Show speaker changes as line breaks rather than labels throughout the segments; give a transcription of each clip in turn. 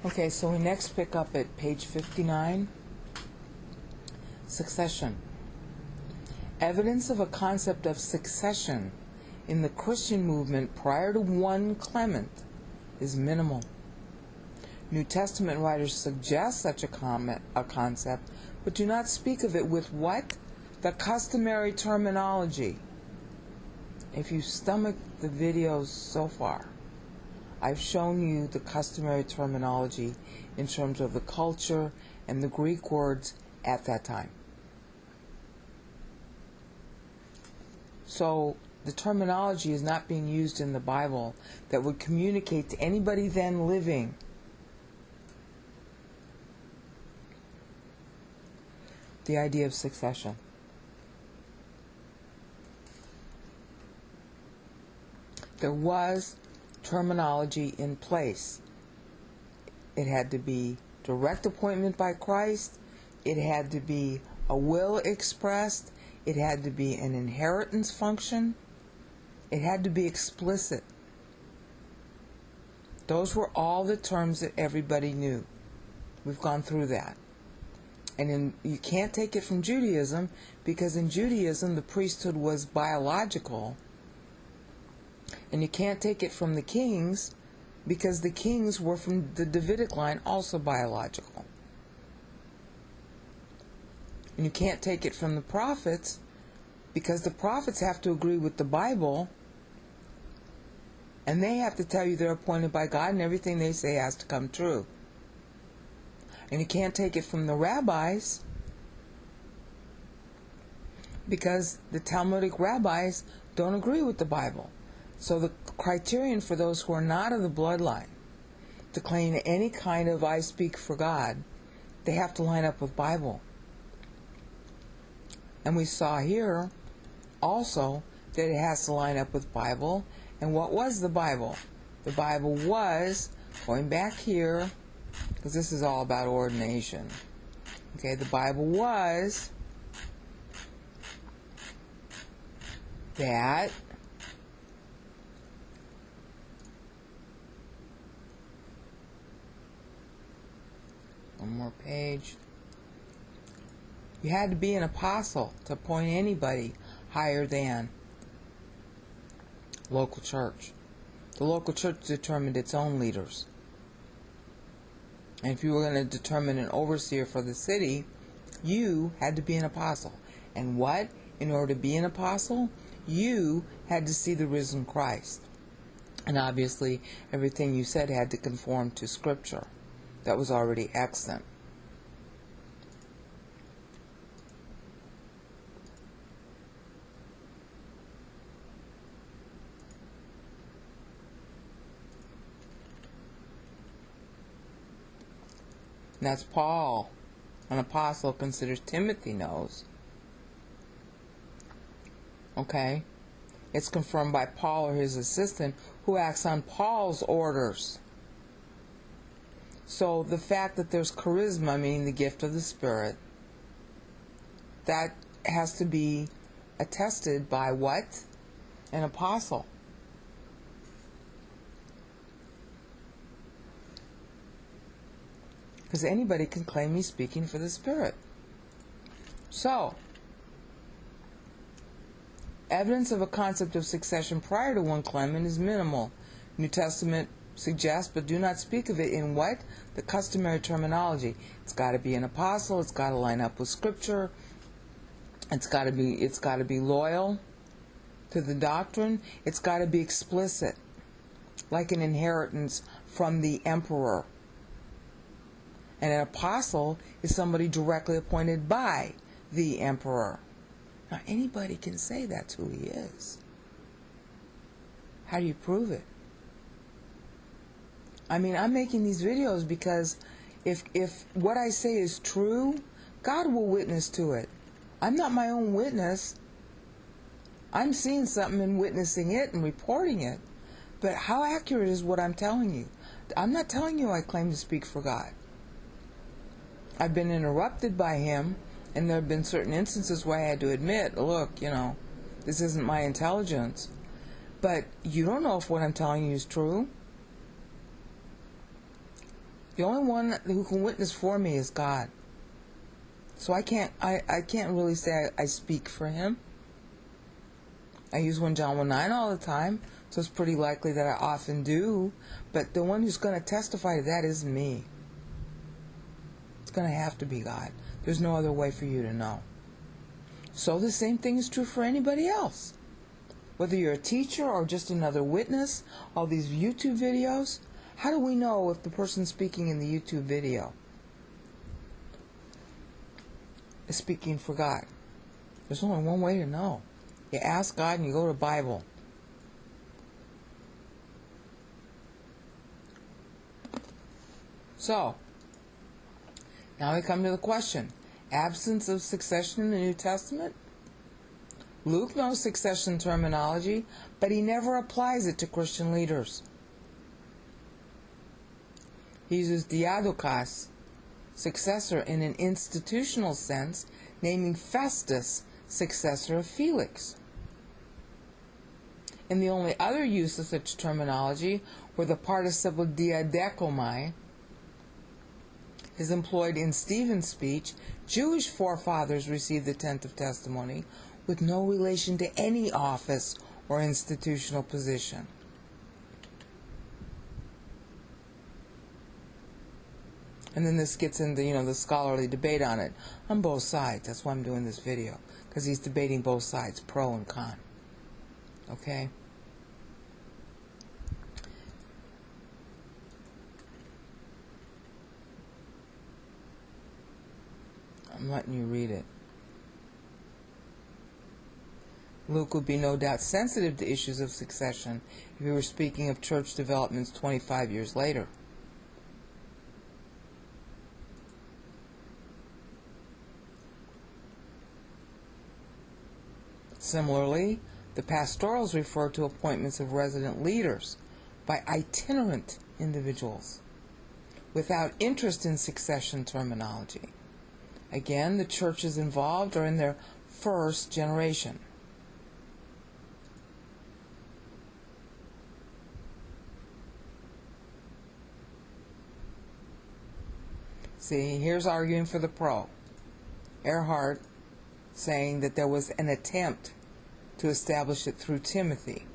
Okay, so we next pick up at page 59. Succession. Evidence of a concept of succession in the Christian movement prior to 1 Clement is minimal. New Testament writers suggest such a concept, but do not speak of it with what? The customary terminology. If you stomach the videos so far, I've shown you the customary terminology in terms of the culture and the Greek words at that time. So the terminology is not being used in the Bible that would communicate to anybody then living. The idea of succession. There was terminology in place. It had to be direct appointment by Christ. It had to be a will expressed. It had to be an inheritance function. It had to be explicit. Those were all the terms that everybody knew. We've gone through that. And you can't take it from Judaism, because in Judaism the priesthood was biological. And you can't take it from the kings, because the kings were from the Davidic line, also biological. And you can't take it from the prophets, because the prophets have to agree with the Bible, and they have to tell you they're appointed by God, and everything they say has to come true. And you can't take it from the rabbis, because the Talmudic rabbis don't agree with the Bible. So the criterion for those who are not of the bloodline to claim any kind of I speak for God, they have to line up with Bible. And we saw here also that it has to line up with Bible. And what was the Bible? The Bible was, going back here, because this is all about ordination. Okay, the Bible was that one more page. You had to be an apostle to appoint anybody higher than local church. The local church determined its own leaders. And if you were going to determine an overseer for the city, you had to be an apostle. And what? In order to be an apostle, you had to see the risen Christ. And obviously, everything you said had to conform to Scripture. That was already extant. And that's Paul, an apostle, considers Timothy knows. Okay? It's confirmed by Paul or his assistant, who acts on Paul's orders. So the fact that there's charisma, meaning the gift of the Spirit, that has to be attested by what? An apostle. Because anybody can claim he's speaking for the Spirit. So, evidence of a concept of succession prior to 1 Clement is minimal. New Testament suggests, but do not speak of it in what? The customary terminology. It's got to be an apostle. It's got to line up with Scripture. It's got to be loyal to the doctrine. It's got to be explicit, like an inheritance from the emperor. And an apostle is somebody directly appointed by the emperor. Now, anybody can say that's who he is. How do you prove it? I mean, I'm making these videos because if what I say is true, God will witness to it. I'm not my own witness. I'm seeing something and witnessing it and reporting it. But how accurate is what I'm telling you? I'm not telling you I claim to speak for God. I've been interrupted by him, and there have been certain instances where I had to admit, look, this isn't my intelligence. But you don't know if what I'm telling you is true. The only one who can witness for me is God. So I can't really say I speak for him. I use 1 John 1:9 all the time, so it's pretty likely that I often do. But the one who's going to testify to that isn't me. It's going to have to be God. There's no other way for you to know. So the same thing is true for anybody else. Whether you're a teacher or just another witness, all these YouTube videos, how do we know if the person speaking in the YouTube video is speaking for God? There's only one way to know. You ask God and you go to the Bible. So, now we come to the question. Absence of succession in the New Testament? Luke knows succession terminology, but he never applies it to Christian leaders. He uses diadokas, successor, in an institutional sense, naming Festus successor of Felix. And the only other use of such terminology, where the participle diadekomai is employed in Stephen's speech, Jewish forefathers received the tent of testimony with no relation to any office or institutional position. And then this gets into, the scholarly debate on it, on both sides. That's why I'm doing this video, because he's debating both sides, pro and con. Okay? I'm letting you read it. Luke would be no doubt sensitive to issues of succession if he were speaking of church developments 25 years later. Similarly, the pastorals refer to appointments of resident leaders by itinerant individuals without interest in succession terminology. Again, the churches involved are in their first generation. See, here's arguing for the pro. Erhard saying that there was an attempt to establish it through Timothy.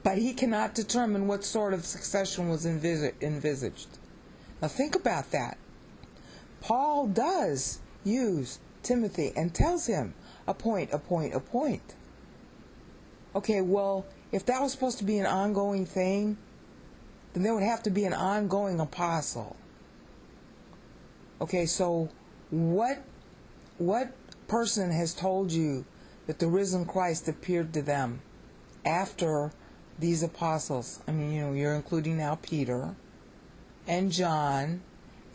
But he cannot determine what sort of succession was envisaged. Now think about that. Paul does use Timothy and tells him, appoint. Okay, well, if that was supposed to be an ongoing thing, then there would have to be an ongoing apostle. Okay, so what person has told you that the risen Christ appeared to them after these apostles? I mean, you're including now Peter and John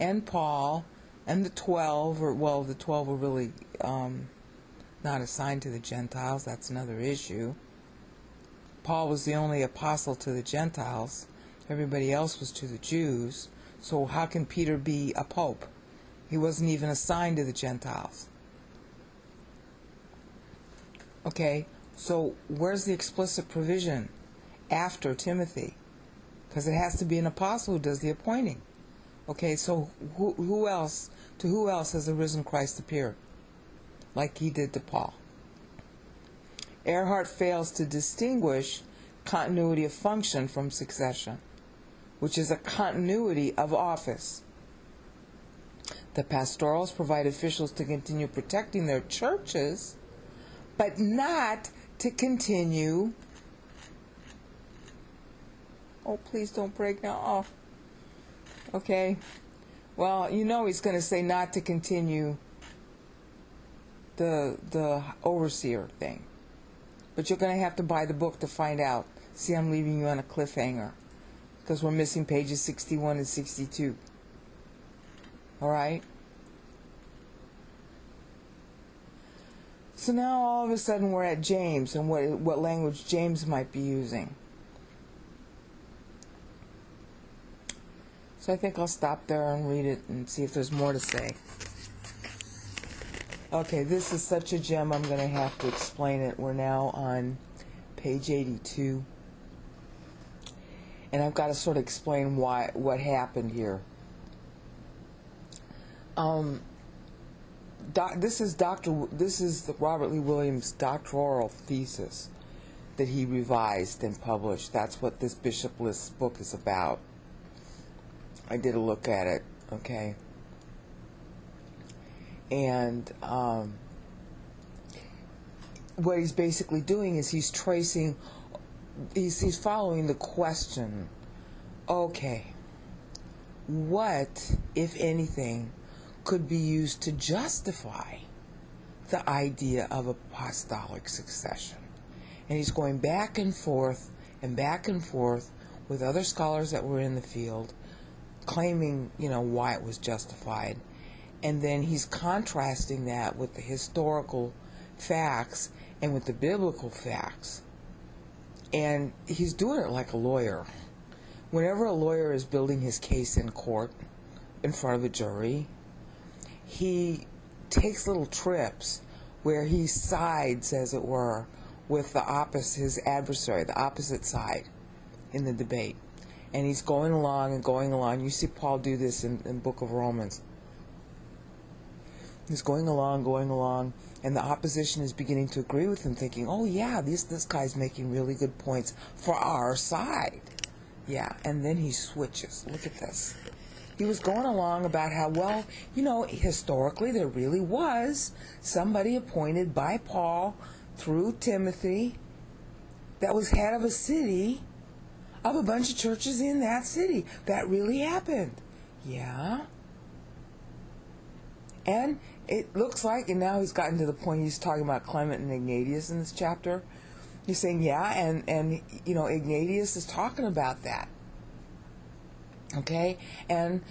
and Paul and the 12, the 12 were really not assigned to the Gentiles. That's another issue. Paul was the only apostle to the Gentiles. Everybody else was to the Jews. So how can Peter be a pope? He wasn't even assigned to the Gentiles. Okay, so where's the explicit provision after Timothy? Because it has to be an apostle who does the appointing. Okay, so who else has the risen Christ appeared? Like he did to Paul. Erhard fails to distinguish continuity of function from succession, which is a continuity of office. The pastorals provide officials to continue protecting their churches, but not to continue. Oh, please don't break now. Oh. Okay. Well, he's going to say not to continue the overseer thing. But you're going to have to buy the book to find out. See, I'm leaving you on a cliffhanger, because we're missing pages 61 and 62. All right? So now all of a sudden we're at James and what language James might be using. So I think I'll stop there and read it and see if there's more to say. Okay, this is such a gem, I'm going to have to explain it. We're now on page 82. And I've got to sort of explain what happened here. This is Robert Lee Williams' doctoral thesis that he revised and published. That's what this Bishop Lists book is about. I did a look at it, okay? And what he's basically doing is he's following the question, okay, what, if anything, could be used to justify the idea of apostolic succession? And he's going back and forth with other scholars that were in the field, claiming, why it was justified. And then he's contrasting that with the historical facts and with the biblical facts. And he's doing it like a lawyer. Whenever a lawyer is building his case in court, in front of a jury, he takes little trips where he sides, as it were, with his adversary, the opposite side, in the debate. And he's going along and going along. You see Paul do this in the book of Romans. He's going along, and the opposition is beginning to agree with him, thinking, oh yeah, this guy's making really good points for our side. Yeah, and then he switches. Look at this. He was going along about how, well, historically there really was somebody appointed by Paul through Timothy that was head of a city, of a bunch of churches in that city. That really happened. Yeah. And it looks like, and now he's gotten to the point, he's talking about Clement and Ignatius in this chapter. He's saying, yeah, and Ignatius is talking about that. Okay? And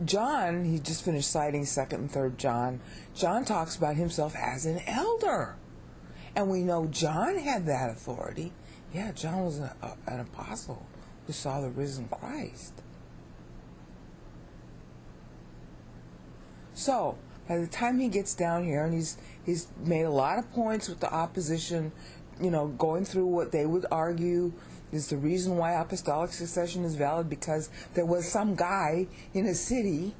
John, he just finished citing 2nd and 3rd John. John talks about himself as an elder. And we know John had that authority. Yeah, John was an apostle who saw the risen Christ. So, by the time he gets down here, and he's made a lot of points with the opposition, going through what they would argue is the reason why apostolic succession is valid, because there was some guy in a city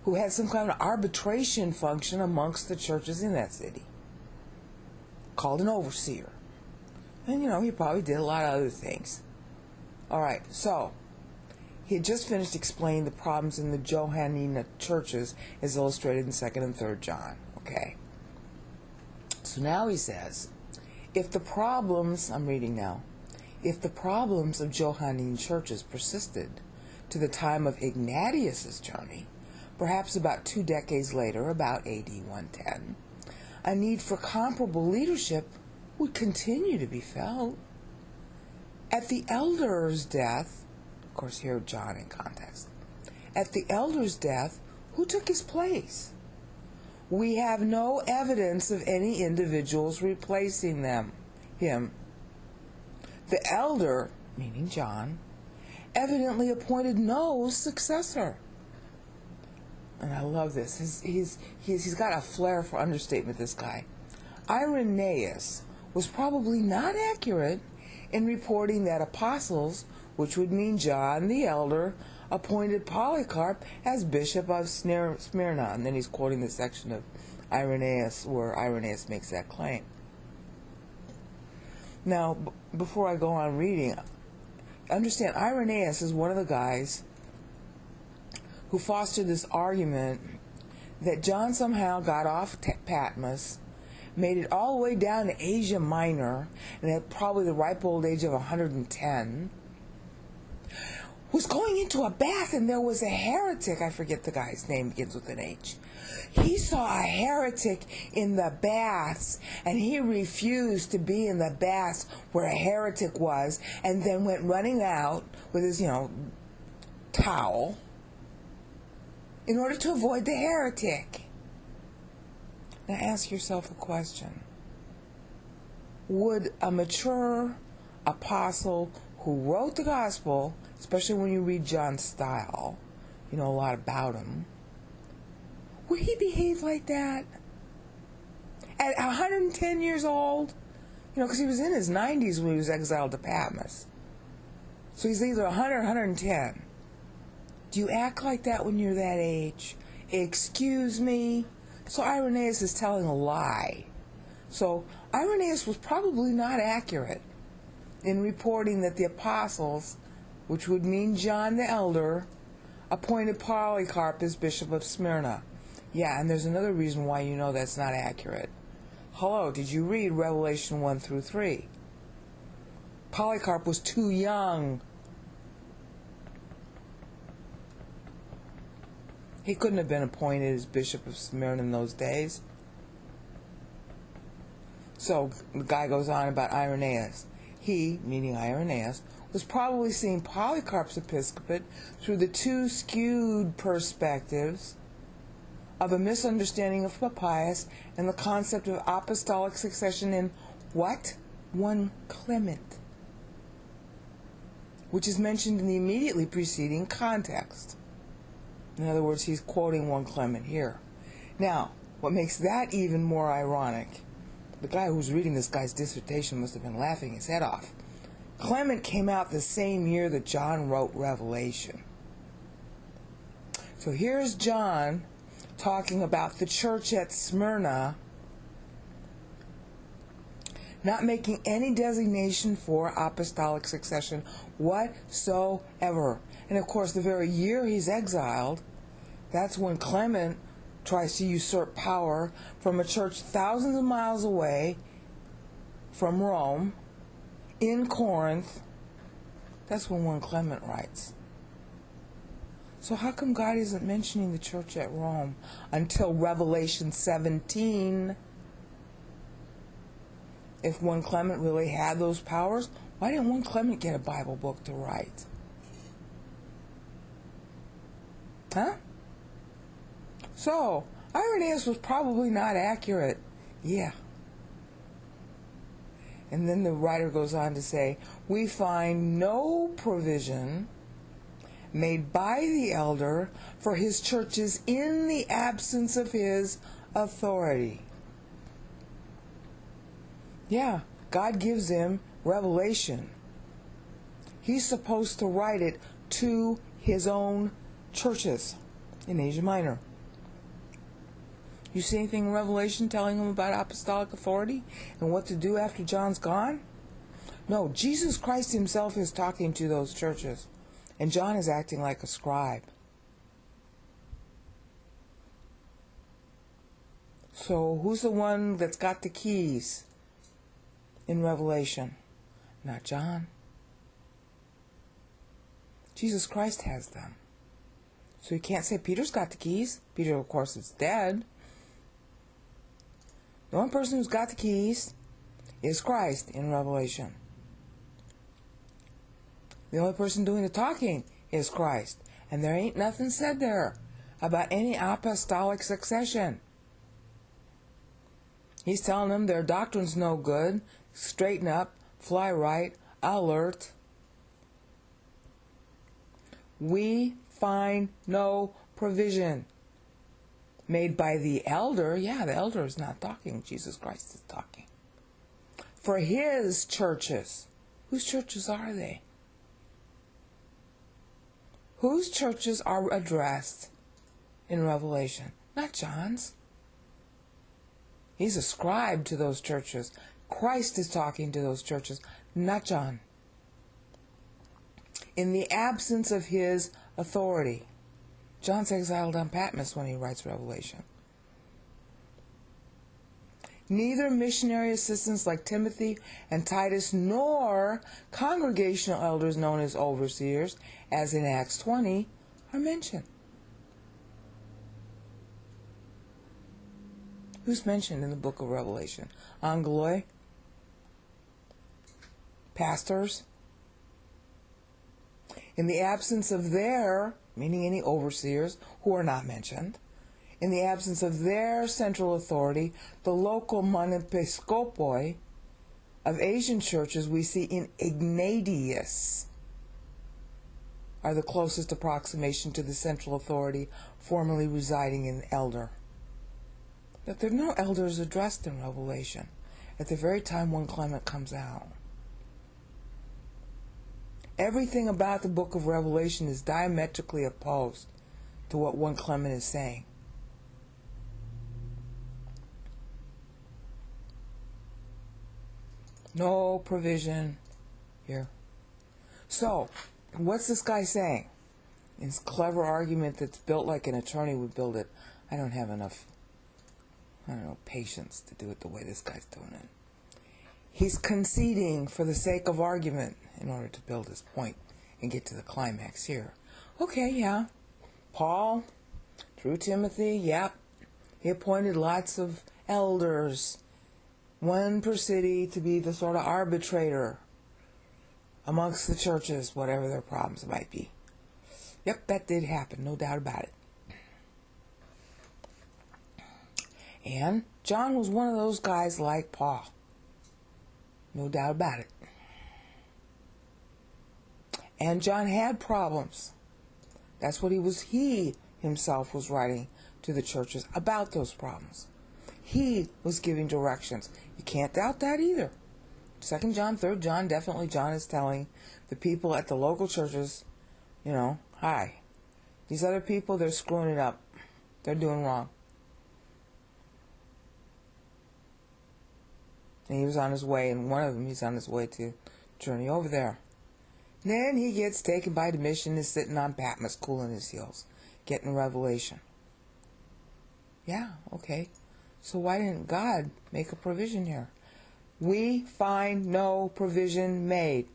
who had some kind of arbitration function amongst the churches in that city, called an overseer. And, he probably did a lot of other things. All right, so he had just finished explaining the problems in the Johannine churches as illustrated in 2nd and 3rd John. Okay. So now he says, if the problems of Johannine churches persisted to the time of Ignatius's journey, perhaps about 2 decades later, about AD 110, a need for comparable leadership would continue to be felt. At the elder's death, of course here John in context, at the elder's death, who took his place? We have no evidence of any individuals replacing him. The elder, meaning John, evidently appointed no successor. And I love this. He's got a flair for understatement, this guy. Irenaeus was probably not accurate in reporting that apostles, which would mean John the elder, appointed Polycarp as bishop of Smyrna. And then he's quoting the section of Irenaeus where Irenaeus makes that claim. Now, before I go on reading, understand Irenaeus is one of the guys who fostered this argument that John somehow got off Patmos, made it all the way down to Asia Minor, and at probably the ripe old age of 110, was going into a bath, and there was a heretic. I forget the guy's name, begins with an H. He saw a heretic in the baths, and he refused to be in the baths where a heretic was, and then went running out with his, towel in order to avoid the heretic. Now ask yourself a question. Would a mature apostle who wrote the gospel, especially when you read John's style, you know a lot about him, would he behave like that? At 110 years old? Because he was in his 90s when he was exiled to Patmos. So he's either 100 or 110. Do you act like that when you're that age? Excuse me? So Irenaeus is telling a lie. So Irenaeus was probably not accurate in reporting that the apostles, which would mean John the Elder, appointed Polycarp as Bishop of Smyrna. Yeah, and there's another reason why you know that's not accurate. Hello, did you read Revelation 1 through 3? Polycarp was too young. He couldn't have been appointed as Bishop of Smyrna in those days. So the guy goes on about Irenaeus. He, meaning Irenaeus, was probably seeing Polycarp's episcopate through the two skewed perspectives of a misunderstanding of Papias and the concept of apostolic succession in what? One Clement, which is mentioned in the immediately preceding context. In other words, he's quoting 1 Clement here. Now, what makes that even more ironic, the guy who's reading this guy's dissertation must have been laughing his head off. Clement came out the same year that John wrote Revelation. So here's John talking about the church at Smyrna not making any designation for apostolic succession whatsoever. And of course, the very year he's exiled, that's when Clement tries to usurp power from a church thousands of miles away from Rome, in Corinth. That's when 1 Clement writes. So how come God isn't mentioning the church at Rome until Revelation 17? If 1 Clement really had those powers, why didn't 1 Clement get a Bible book to write? Huh? So, Irenaeus was probably not accurate. Yeah. And then the writer goes on to say, we find no provision made by the elder for his churches in the absence of his authority. Yeah, God gives him revelation. He's supposed to write it to his own churches in Asia Minor. You see anything in Revelation telling him about apostolic authority and what to do after John's gone? No, Jesus Christ himself is talking to those churches, and John is acting like a scribe. So who's the one that's got the keys in Revelation? Not John. Jesus Christ has them. So you can't say Peter's got the keys. Peter, of course, is dead. The only person who's got the keys is Christ in Revelation. The only person doing the talking is Christ. And there ain't nothing said there about any apostolic succession. He's telling them their doctrine's no good. Straighten up, fly right, alert. We find no provision made by the elder. Yeah, the elder is not talking. Jesus Christ is talking. For his churches. Whose churches are they? Whose churches are addressed in Revelation? Not John's. He's ascribed to those churches. Christ is talking to those churches, not John. In the absence of his authority. John's exiled on Patmos when he writes Revelation. Neither missionary assistants like Timothy and Titus nor congregational elders known as overseers, as in Acts 20, are mentioned. Who's mentioned in the book of Revelation? Angeloi? Pastors? In the absence of their, meaning any overseers who are not mentioned, in the absence of their central authority, the local monepiscopoi of Asian churches we see in Ignatius are the closest approximation to the central authority formerly residing in elder. But there are no elders addressed in Revelation at the very time 1 Clement comes out. Everything about the book of Revelation is diametrically opposed to what 1 Clement is saying. No provision here. So, what's this guy saying? His clever argument that's built like an attorney would build it. I don't have enough, patience to do it the way this guy's doing it. He's conceding for the sake of argument in order to build his point and get to the climax here. Okay, yeah. Paul, through Timothy, yep. He appointed lots of elders, one per city, to be the sort of arbitrator amongst the churches, whatever their problems might be. Yep, that did happen, no doubt about it. And John was one of those guys like Paul. No doubt about it. And John had problems. That's what he himself was writing to the churches about those problems. He was giving directions. You can't doubt that either. 2 John, 3 John, definitely John is telling the people at the local churches, hi, these other people, they're screwing it up. They're doing wrong. And he was on his way, and one of them, he's on his way to journey over there. And then he gets taken by Domitian and is sitting on Patmos, cooling his heels, getting revelation. Yeah, okay. So why didn't God make a provision here? We find no provision made.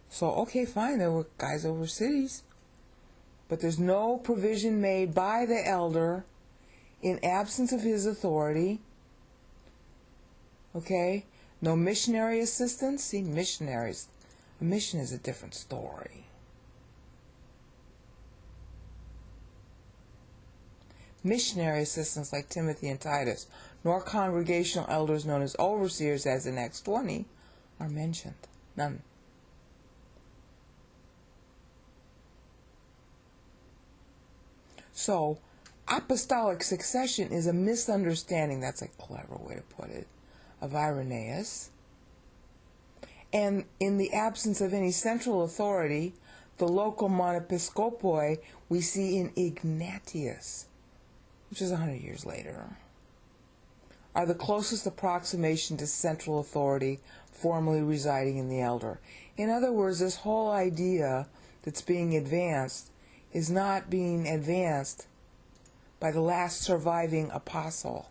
So, okay, fine, there were guys over cities, but there's no provision made by the elder in absence of his authority. Okay? No missionary assistance. See, missionaries. A mission is a different story. Missionary assistants like Timothy and Titus, nor congregational elders known as overseers as in Acts 20 are mentioned. None. So, apostolic succession is a misunderstanding, that's a clever way to put it, of Irenaeus. And in the absence of any central authority, the local monepiscopoi we see in Ignatius, which is 100 years later, are the closest approximation to central authority formally residing in the elder. In other words, this whole idea that's being advanced is not being advanced by the last surviving apostle.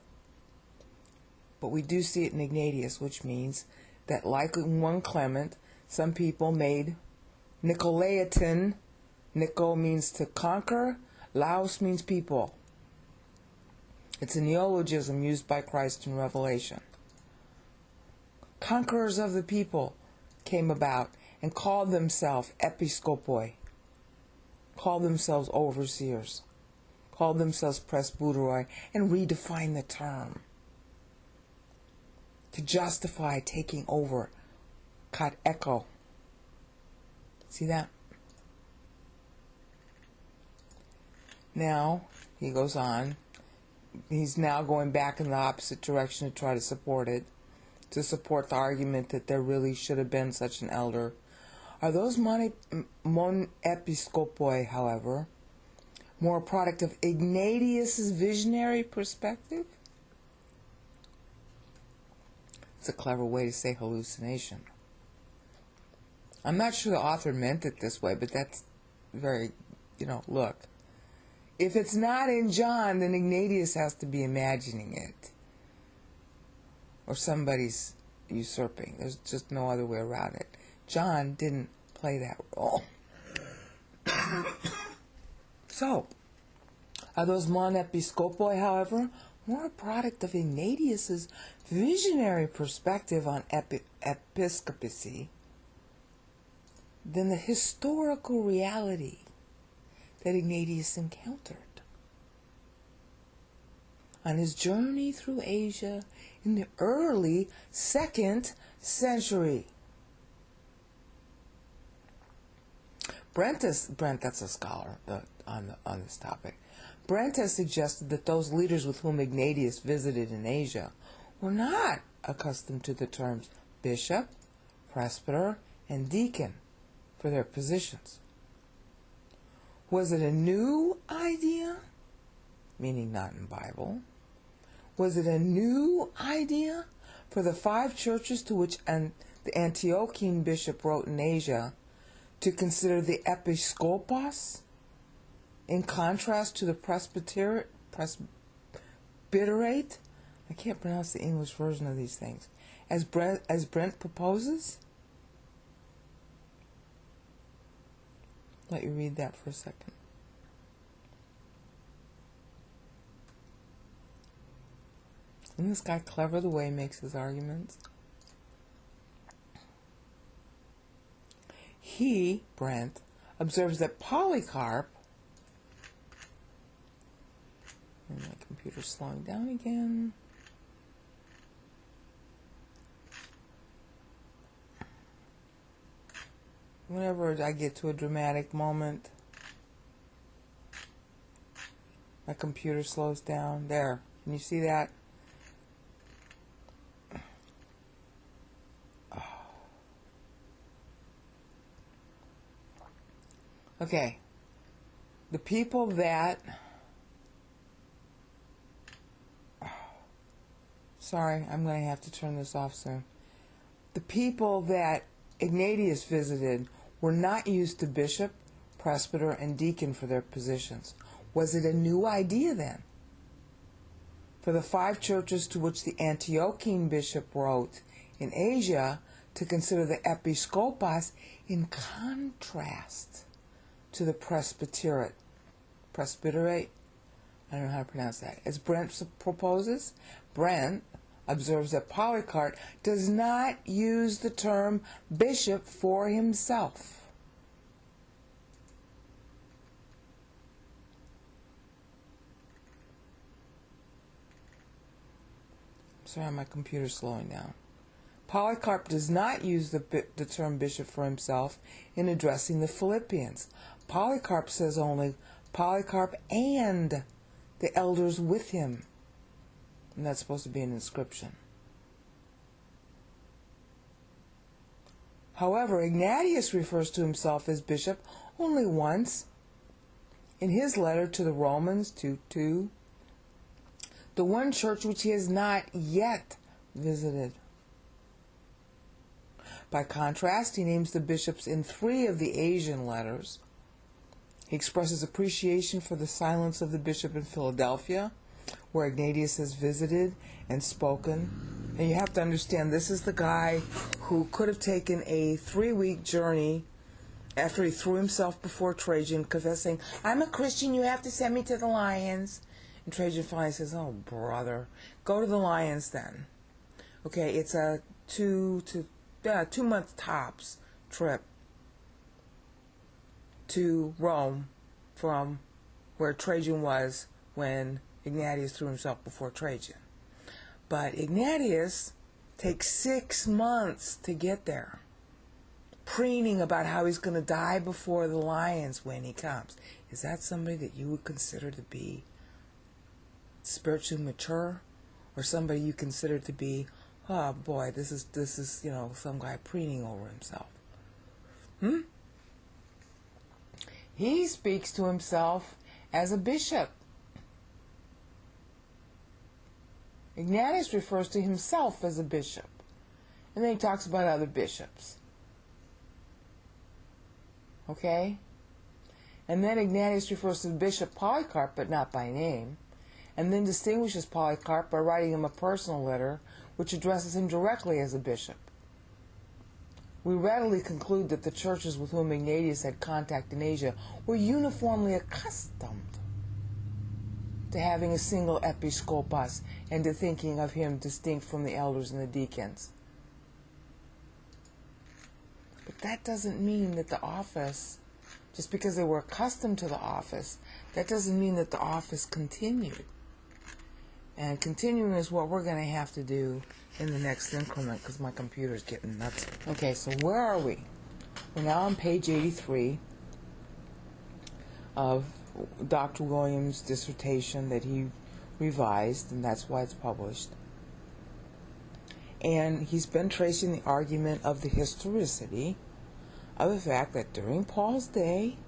But we do see it in Ignatius, which means that, like in 1 Clement, some people made Nicolaitan. Nico means to conquer, Laos means people. It's a neologism used by Christ in Revelation. Conquerors of the people came about and called themselves episkopoi, called themselves overseers, called themselves presbyteroi, and redefined the term to justify taking over, kat echo. See that? Now, he goes on. He's now going back in the opposite direction to try to support it, to support the argument that there really should have been such an elder. Are those mon episcopoi, however, more a product of Ignatius's visionary perspective? It's a clever way to say hallucination. I'm not sure the author meant it this way, but that's very, look. If it's not in John, then Ignatius has to be imagining it. Or somebody's usurping. There's just no other way around it. John didn't play that role. So, are those mon episcopoi, however, more a product of Ignatius's visionary perspective on episcopacy than the historical reality that Ignatius encountered on his journey through Asia in the early 2nd century. Brent, that's a scholar on this topic. Brent has suggested that those leaders with whom Ignatius visited in Asia were not accustomed to the terms bishop, presbyter, and deacon for their positions. Was it a new idea? Meaning not in the Bible. Was it a new idea for the 5 churches to which the Antiochian bishop wrote in Asia to consider the episkopos in contrast to the presbyterate? I can't pronounce the English version of these things. As Brent proposes? Let you read that for a second. Isn't this guy clever the way he makes his arguments? He, Brent, observes that Polycarp, and my computer's slowing down again. Whenever I get to a dramatic moment, my computer slows down. There. Can you see that? Okay. The people that... Sorry, I'm going to have to turn this off soon. The people that Ignatius visited were not used to bishop, presbyter, and deacon for their positions. Was it a new idea then? For the 5 churches to which the Antiochian bishop wrote in Asia to consider the episkopos in contrast to the presbyterate. Presbyterate? I don't know how to pronounce that. As Brent proposes, Brent observes that Polycarp does not use the term bishop for himself. Sorry, my computer's slowing down. Polycarp does not use the term bishop for himself in addressing the Philippians. Polycarp says only Polycarp and the elders with him. And that's supposed to be an inscription. However, Ignatius refers to himself as bishop only once. In his letter to the Romans 2:2, the one church which he has not yet visited. By contrast, he names the bishops in 3 of the Asian letters. He expresses appreciation for the silence of the bishop in Philadelphia, where Ignatius has visited and spoken. And you have to understand, this is the guy who could have taken a 3-week journey after he threw himself before Trajan, confessing, "I'm a Christian, you have to send me to the lions." And Trajan finally says, "Oh, brother, go to the lions then." Okay, it's a 2-month tops trip to Rome from where Trajan was when Ignatius threw himself before Trajan. But Ignatius takes 6 months to get there, preening about how he's going to die before the lions when he comes. Is that somebody that you would consider to be spiritually mature, or somebody you consider to be, oh boy, this is some guy preening over himself? He speaks to himself as a bishop. Ignatius refers to himself as a bishop, and then he talks about other bishops. Okay? And then Ignatius refers to the bishop Polycarp, but not by name, and then distinguishes Polycarp by writing him a personal letter which addresses him directly as a bishop. We readily conclude that the churches with whom Ignatius had contact in Asia were uniformly accustomed to having a single episkopos and to thinking of him distinct from the elders and the deacons. But that doesn't mean that the office, just because they were accustomed to the office, that doesn't mean that the office continued. And continuing is what we're going to have to do in the next increment, because my computer's getting nuts. Okay, so where are we? We're now on page 83 of Dr. Williams' dissertation that he revised, and that's why it's published. And he's been tracing the argument of the historicity of the fact that during Paul's day,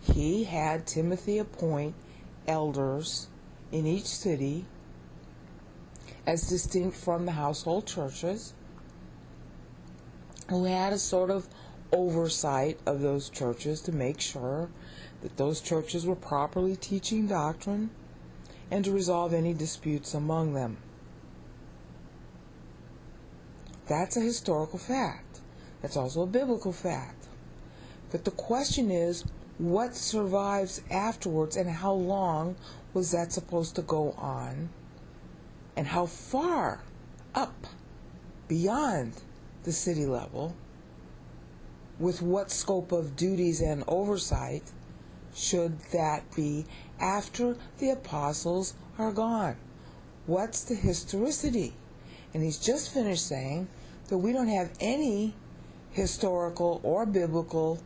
he had Timothy appoint elders in each city as distinct from the household churches, who had a sort of oversight of those churches to make sure that those churches were properly teaching doctrine and to resolve any disputes among them. That's a historical fact. That's also a biblical fact. But the question is, what survives afterwards, and how long was that supposed to go on? And how far up beyond the city level, with what scope of duties and oversight should that be after the apostles are gone? What's the historicity? And he's just finished saying that we don't have any historical or biblical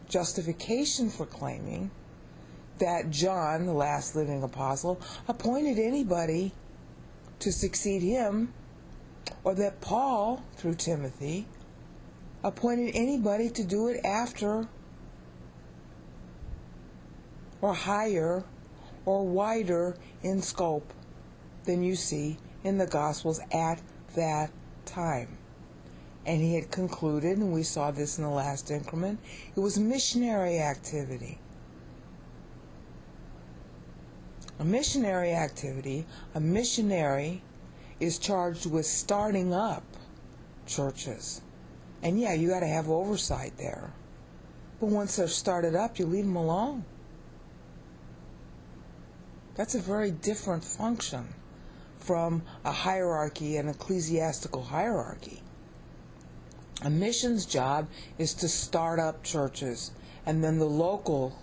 justification for claiming that John, the last living apostle, appointed anybody to succeed him, or that Paul, through Timothy, appointed anybody to do it after, or higher, or wider in scope than you see in the Gospels at that time. And he had concluded, and we saw this in the last increment, it was missionary activity. A missionary activity, a missionary is charged with starting up churches. And yeah, you got to have oversight there. But once they're started up, you leave them alone. That's a very different function from a hierarchy, an ecclesiastical hierarchy. A missions job is to start up churches, and then the local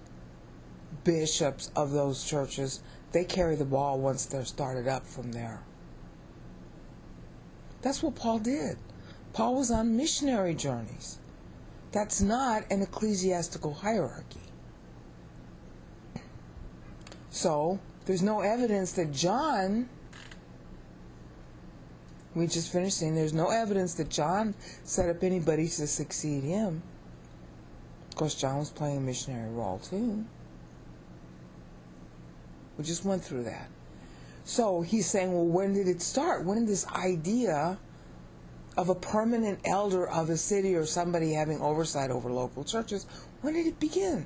bishops of those churches, they carry the ball once they're started up from there. That's what Paul did. Paul was on missionary journeys. That's not an ecclesiastical hierarchy. So, there's no evidence that John, we just finished saying, there's no evidence that John set up anybody to succeed him. Of course, John was playing a missionary role too. We just went through that. So he's saying, well, when did it start? When did this idea of a permanent elder of a city or somebody having oversight over local churches, when did it begin?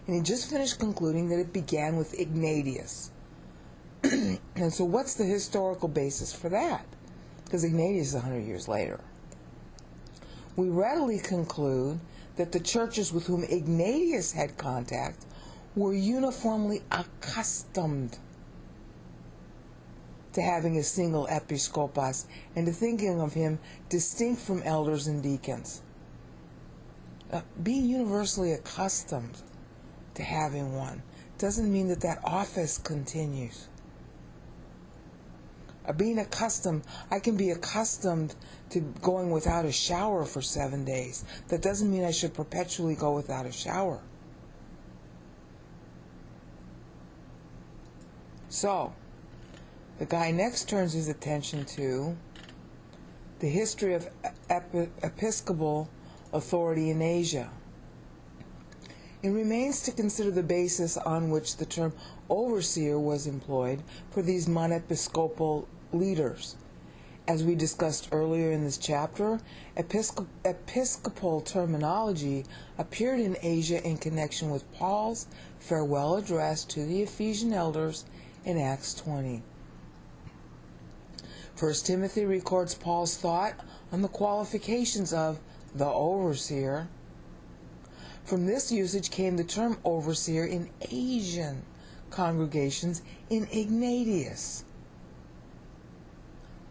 And he just finished concluding that it began with Ignatius. And so what's the historical basis for that? Because Ignatius is 100 years later. We readily conclude that the churches with whom Ignatius had contact were uniformly accustomed to having a single episkopos and to thinking of him distinct from elders and deacons. Being universally accustomed to having one doesn't mean that that office continues. Being accustomed, I can be accustomed to going without a shower for 7 days. That doesn't mean I should perpetually go without a shower. So, the guy next turns his attention to the history of episcopal authority in Asia. It remains to consider the basis on which the term overseer was employed for these monepiscopal leaders. As we discussed earlier in this chapter, episcopal terminology appeared in Asia in connection with Paul's farewell address to the Ephesian elders in Acts 20. 1 Timothy records Paul's thought on the qualifications of the overseer. From this usage came the term overseer in Asian congregations in Ignatius.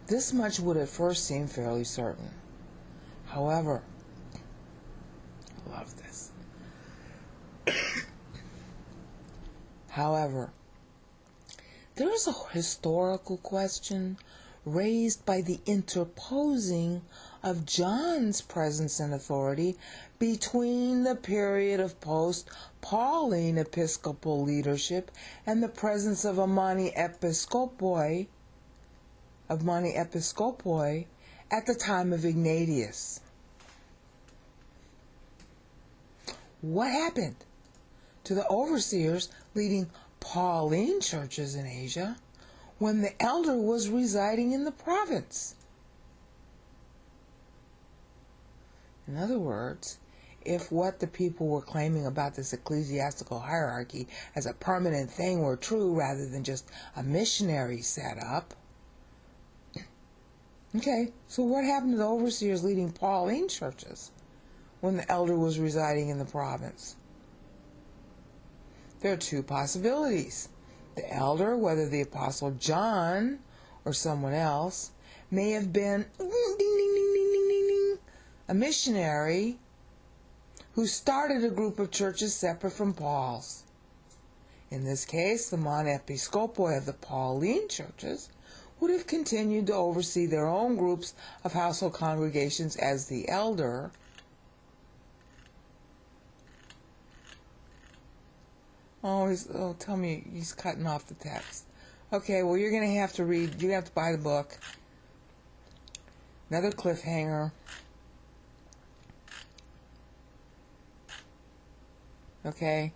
This much would at first seem fairly certain. However, I love this. However, there is a historical question raised by the interposing of John's presence and authority between the period of post-Pauline episcopal leadership and the presence of a moniepiskopoi of Monte Episcopoi at the time of Ignatius. What happened to the overseers leading Pauline churches in Asia when the elder was residing in the province? In other words, if what the people were claiming about this ecclesiastical hierarchy as a permanent thing were true rather than just a missionary setup, okay, so what happened to the overseers leading Pauline churches when the elder was residing in the province? There are two possibilities. The elder, whether the Apostle John or someone else, may have been a missionary who started a group of churches separate from Paul's. In this case, the Monte Episcopoi of the Pauline churches would have continued to oversee their own groups of household congregations as the elder. Tell me he's cutting off the text. Okay, well, you're going to have to read. You have to buy the book. Another cliffhanger. Okay,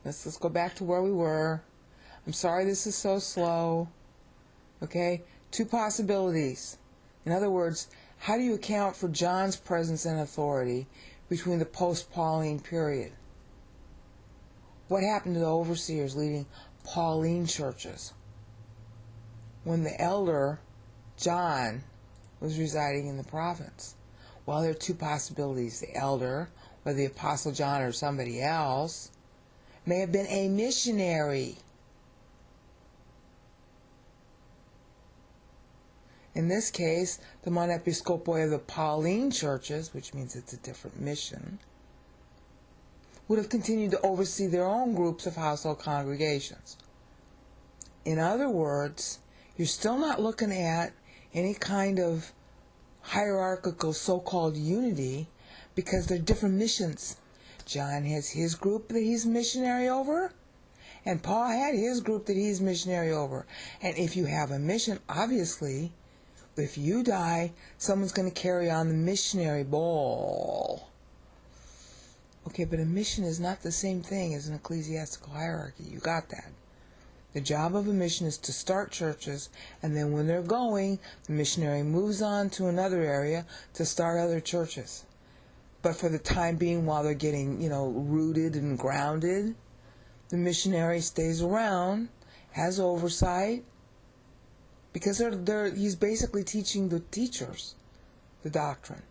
let's go back to where we were. I'm sorry this is so slow. Okay, two possibilities. In other words, how do you account for John's presence and authority between the post-Pauline period? What happened to the overseers leading Pauline churches when the elder, John, was residing in the province? Well, there are two possibilities. The elder, whether the Apostle John or somebody else, may have been a missionary. In this case, the Monte Episcopoi of the Pauline churches, which means it's a different mission, would have continued to oversee their own groups of household congregations. In other words, you're still not looking at any kind of hierarchical so-called unity because they're different missions. John has his group that he's missionary over, and Paul had his group that he's missionary over. And if you have a mission, obviously, if you die, someone's going to carry on the missionary ball. Okay, but a mission is not the same thing as an ecclesiastical hierarchy. You got that. The job of a mission is to start churches, and then when they're going, the missionary moves on to another area to start other churches. But for the time being, while they're getting, rooted and grounded, the missionary stays around, has oversight, because he's basically teaching the teachers the doctrine.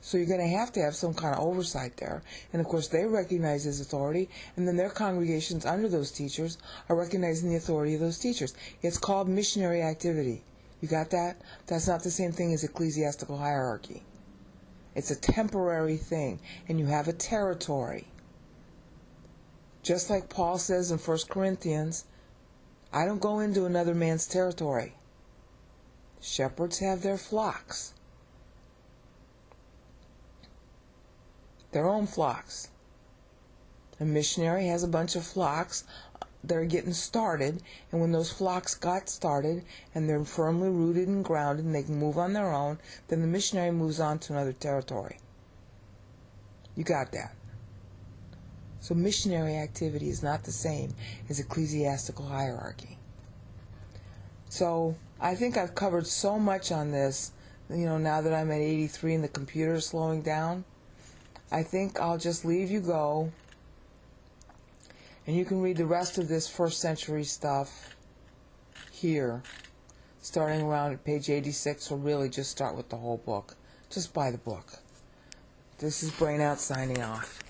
So you're going to have some kind of oversight there. And of course, they recognize his authority, and then their congregations under those teachers are recognizing the authority of those teachers. It's called missionary activity. You got that? That's not the same thing as ecclesiastical hierarchy. It's a temporary thing, and you have a territory. Just like Paul says in 1 Corinthians, I don't go into another man's territory. Shepherds have their flocks. Their own flocks. A missionary has a bunch of flocks that are getting started, and when those flocks got started and they're firmly rooted and grounded and they can move on their own, then the missionary moves on to another territory. You got that? So missionary activity is not the same as ecclesiastical hierarchy. So I think I've covered so much on this, now that I'm at 83 and the computer is slowing down. I think I'll just leave you go, and you can read the rest of this first century stuff here, starting around at page 86, or really just start with the whole book. Just buy the book. This is Brain Out signing off.